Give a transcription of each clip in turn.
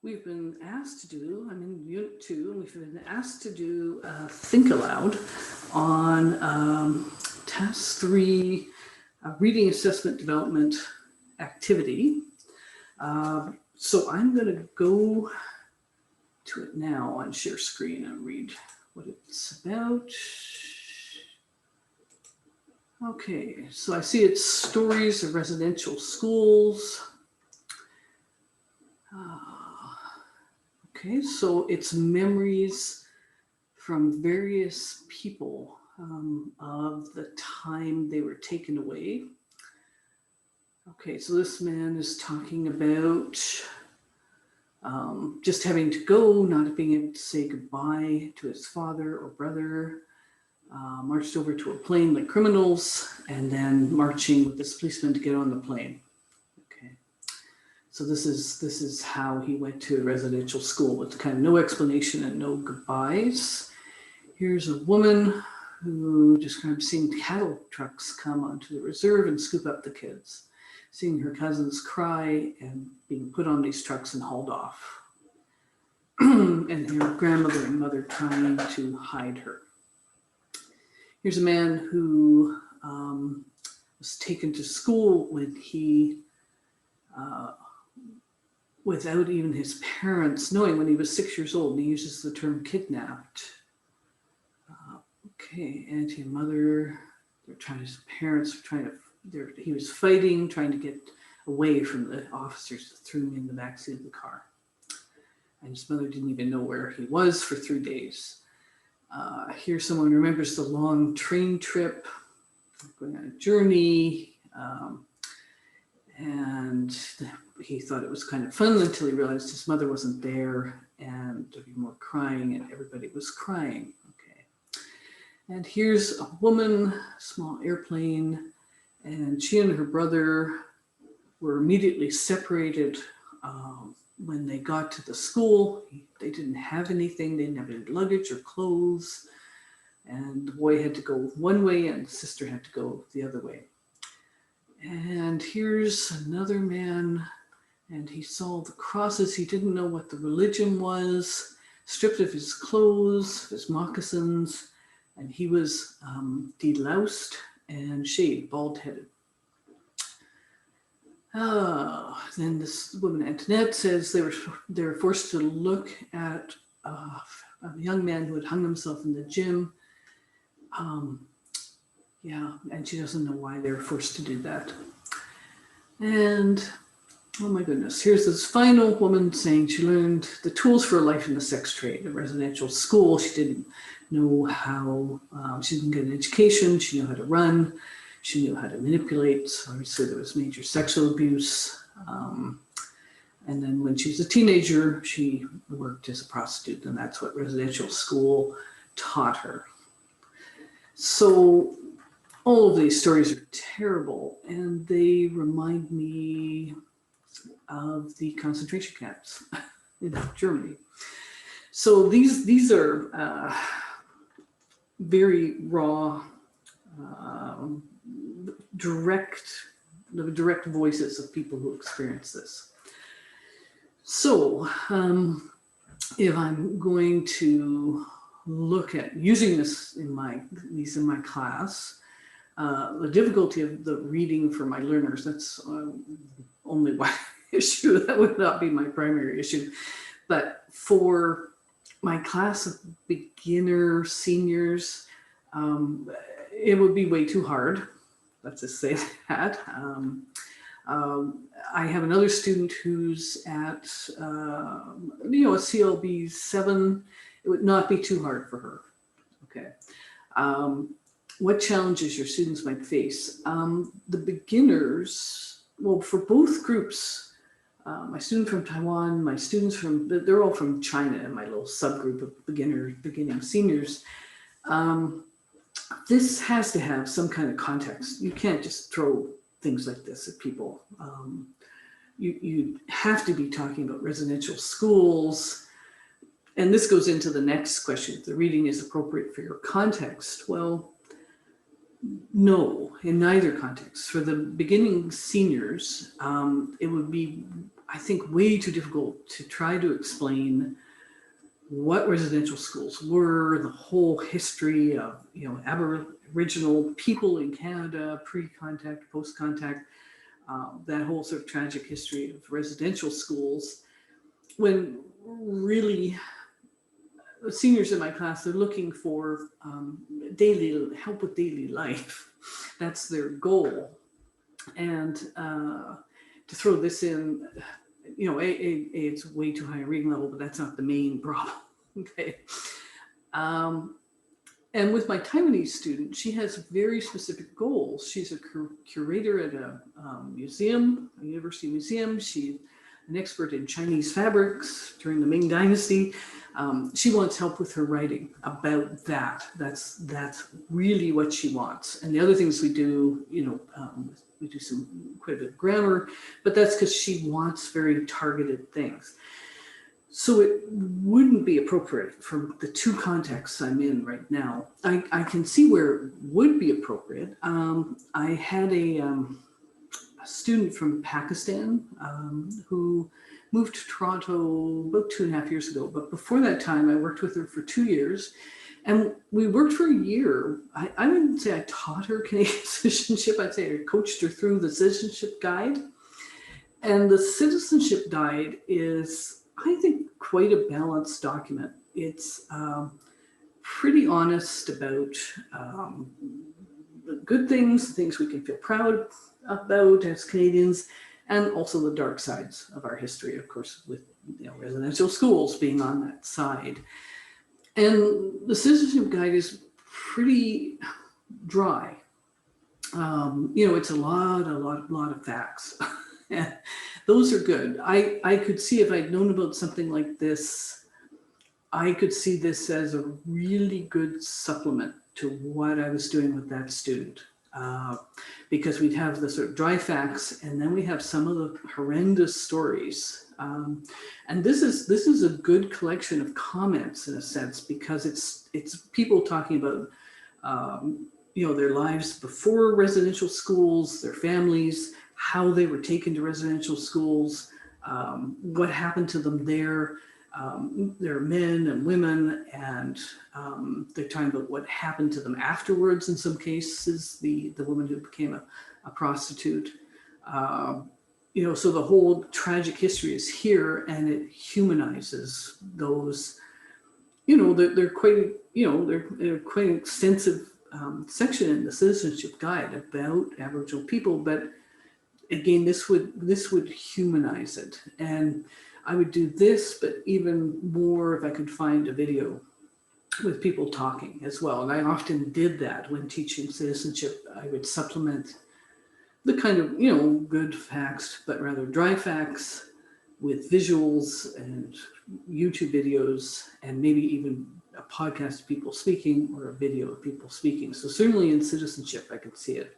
we've been asked to do, I'm in Unit 2, and we've been asked to do Think Aloud on Task 3, Reading Assessment Development Activity. So I'm going to go to it now on share screen and read what it's about. Okay, so I see it's stories of residential schools. Okay, so it's memories from various people of the time they were taken away. Okay, so this man is talking about just having to go, not being able to say goodbye to his father or brother, marched over to a plane like criminals, and then marching with this policeman to get on the plane. Okay, so this is how he went to a residential school with kind of no explanation and no goodbyes. Here's a woman who describes seeing cattle trucks come onto the reserve and scoop up the kids, seeing her cousins cry and being put on these trucks and hauled off, and her grandmother and mother trying to hide her. Here's a man who was taken to school when he, without even his parents knowing, when he was 6 years old, and he uses the term kidnapped. Okay, auntie and mother, his parents were trying to, he was fighting, trying to get away from the officers that threw him in the backseat of the car. And his mother didn't even know where he was for 3 days. Here someone remembers the long train trip, going on a journey, and he thought it was kind of fun until he realized his mother wasn't there, and there'd be more crying, and everybody was crying. Okay, and here's a woman, small airplane, and she and her brother were immediately separated when they got to the school. They didn't have anything. They didn't have any luggage or clothes. And the boy had to go one way and the sister had to go the other way. And here's another man, and he saw the crosses. He didn't know what the religion was, stripped of his clothes, his moccasins, and he was deloused and shaved, bald-headed. Then this woman, Antoinette, says they were forced to look at a young man who had hung himself in the gym. Yeah, and she doesn't know why they were forced to do that. And, oh my goodness, here's this final woman saying she learned the tools for a life in the sex trade, a residential school. She didn't know how, she didn't get an education. She knew how to run. She knew how to manipulate. So obviously there was major sexual abuse. And then when she was a teenager, she worked as a prostitute, and that's what residential school taught her. So all of these stories are terrible, and they remind me of the concentration camps in Germany. So these are very raw, direct voices of people who experience this. So if I'm going to look at using this in my class, the difficulty of the reading for my learners, that's only one issue. That would not be my primary issue. But for my class of beginner seniors, it would be way too hard. Let's just say that. I have another student who's at, a CLB 7. It would not be too hard for her. Okay. What challenges your students might face? The beginners, well, for both groups, my student from Taiwan, my students they're all from China, and my little subgroup of beginning seniors. This has to have some kind of context. You can't just throw things like this at people. You have to be talking about residential schools. And this goes into the next question. If the reading is appropriate for your context. Well, No, in neither context. For the beginning seniors, it would be, I think, way too difficult to try to explain what residential schools were, the whole history of, Aboriginal people in Canada, pre-contact, post-contact, that whole sort of tragic history of residential schools, when really the seniors in my class are looking for daily help with daily life. That's their goal. And to throw this in, it's way too high a reading level, but that's not the main problem. Okay. And with my Taiwanese student, she has very specific goals. She's a curator at a museum, a university museum. She's an expert in Chinese fabrics during the Ming Dynasty. She wants help with her writing about that. That's really what she wants. And the other things we do, we do quite a bit of grammar, but that's because she wants very targeted things. So it wouldn't be appropriate for the two contexts I'm in right now. I can see where it would be appropriate. I had a student from Pakistan who moved to Toronto about 2.5 years ago. But before that time, I worked with her for 2 years. And we worked for a year. I wouldn't say I taught her Canadian citizenship. I'd say I coached her through the citizenship guide. And the citizenship guide is, I think, quite a balanced document. It's pretty honest about the good things we can feel proud about as Canadians, and also the dark sides of our history, of course, with residential schools being on that side. And the citizenship guide is pretty dry. It's a lot of facts. Those are good. I could see, if I'd known about something like this, I could see this as a really good supplement to what I was doing with that student. Because we'd have the sort of dry facts, and then we have some of the horrendous stories. And this is a good collection of comments in a sense, because it's people talking about their lives before residential schools, their families, how they were taken to residential schools, what happened to them there. There are men and women, and they're talking about what happened to them afterwards. In some cases, the woman who became a prostitute. So the whole tragic history is here, and it humanizes those. They're quite they're quite an extensive section in the citizenship guide about Aboriginal people, but again, this would humanize it. And I would do this, but even more if I could find a video with people talking as well. And I often did that when teaching citizenship. I would supplement the kind of, good facts, but rather dry facts with visuals and YouTube videos, and maybe even a podcast of people speaking or a video of people speaking. So certainly in citizenship, I could see it.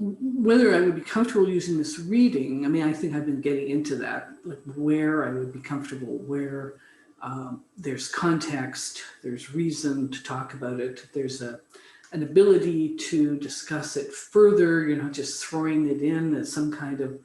Whether I would be comfortable using this reading, I think I've been getting into that, like where I would be comfortable, where there's context, there's reason to talk about it, there's an ability to discuss it further. You're not just throwing it in as some kind of,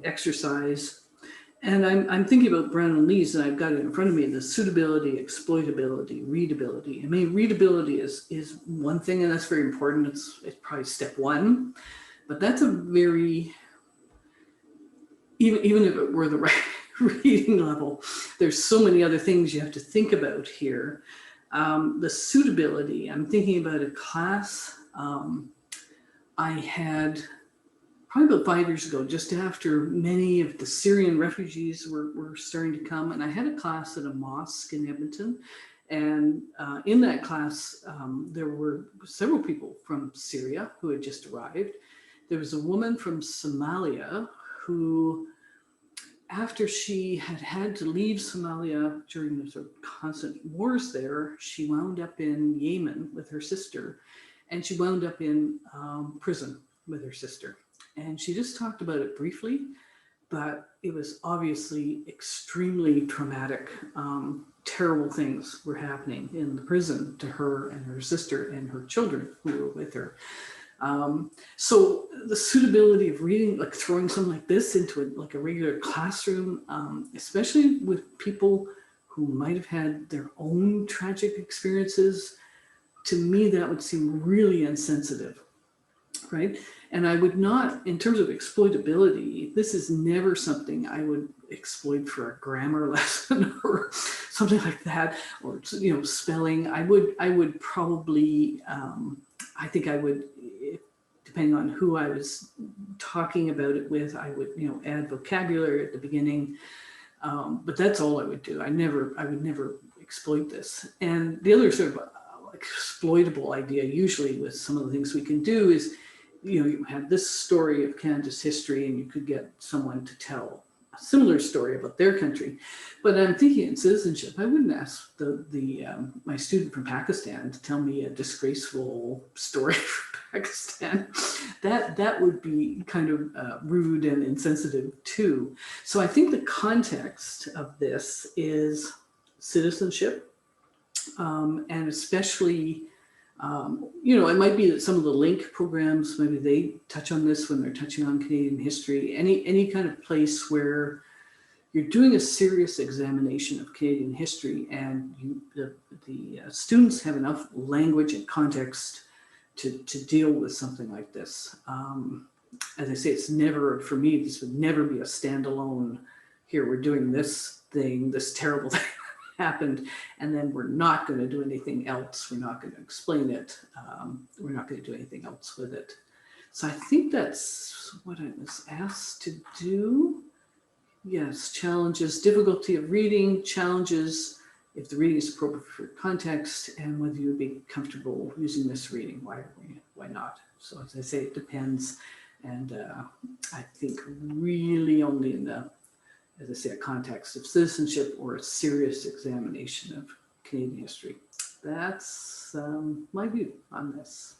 exercise. And I'm thinking about Brown and Lee's, and I've got it in front of me, the suitability, exploitability, readability. Readability is one thing, and that's very important. It's probably step one, but that's a very, even if it were the right reading level, there's so many other things you have to think about here. The suitability, I'm thinking about a class I had probably about 5 years ago, just after many of the Syrian refugees were starting to come. And I had a class at a mosque in Edmonton. And in that class, there were several people from Syria who had just arrived. There was a woman from Somalia who, after she had to leave Somalia during the sort of constant wars there, she wound up in Yemen with her sister, and she wound up in prison with her sister. And she just talked about it briefly, but it was obviously extremely traumatic. terrible things were happening in the prison to her and her sister and her children who were with her. So the suitability of reading, like throwing something like this into a regular classroom, especially with people who might have had their own tragic experiences, to me, that would seem really insensitive, right? And I would not, in terms of exploitability, this is never something I would exploit for a grammar lesson or something like that, or, you know, spelling. I would probably, I think I would, depending on who I was talking about it with, I would, you know, add vocabulary at the beginning. But that's all I would do. I would never exploit this. And the other sort of exploitable idea, usually with some of the things we can do, is, you know, you have this story of Canada's history, and you could get someone to tell a similar story about their country. But I'm thinking in citizenship, I wouldn't ask my student from Pakistan to tell me a disgraceful story from Pakistan. That would be kind of rude and insensitive too. So I think the context of this is citizenship, and especially, you know, it might be that some of the link programs, maybe they touch on this when they're touching on Canadian history. Any kind of place where you're doing a serious examination of Canadian history, and the students have enough language and context to deal with something like this. As I say, it's never, for me, this would never be a standalone, here we're doing this thing, this terrible thing happened, and then we're not going to do anything else. We're not going to explain it. We're not going to do anything else with it. So I think that's what I was asked to do. Yes, challenges, difficulty of reading, challenges if the reading is appropriate for context, and whether you would be comfortable using this reading. Why not? So as I say, it depends. And I think really only in the, as I say, a context of citizenship or a serious examination of Canadian history. That's my view on this.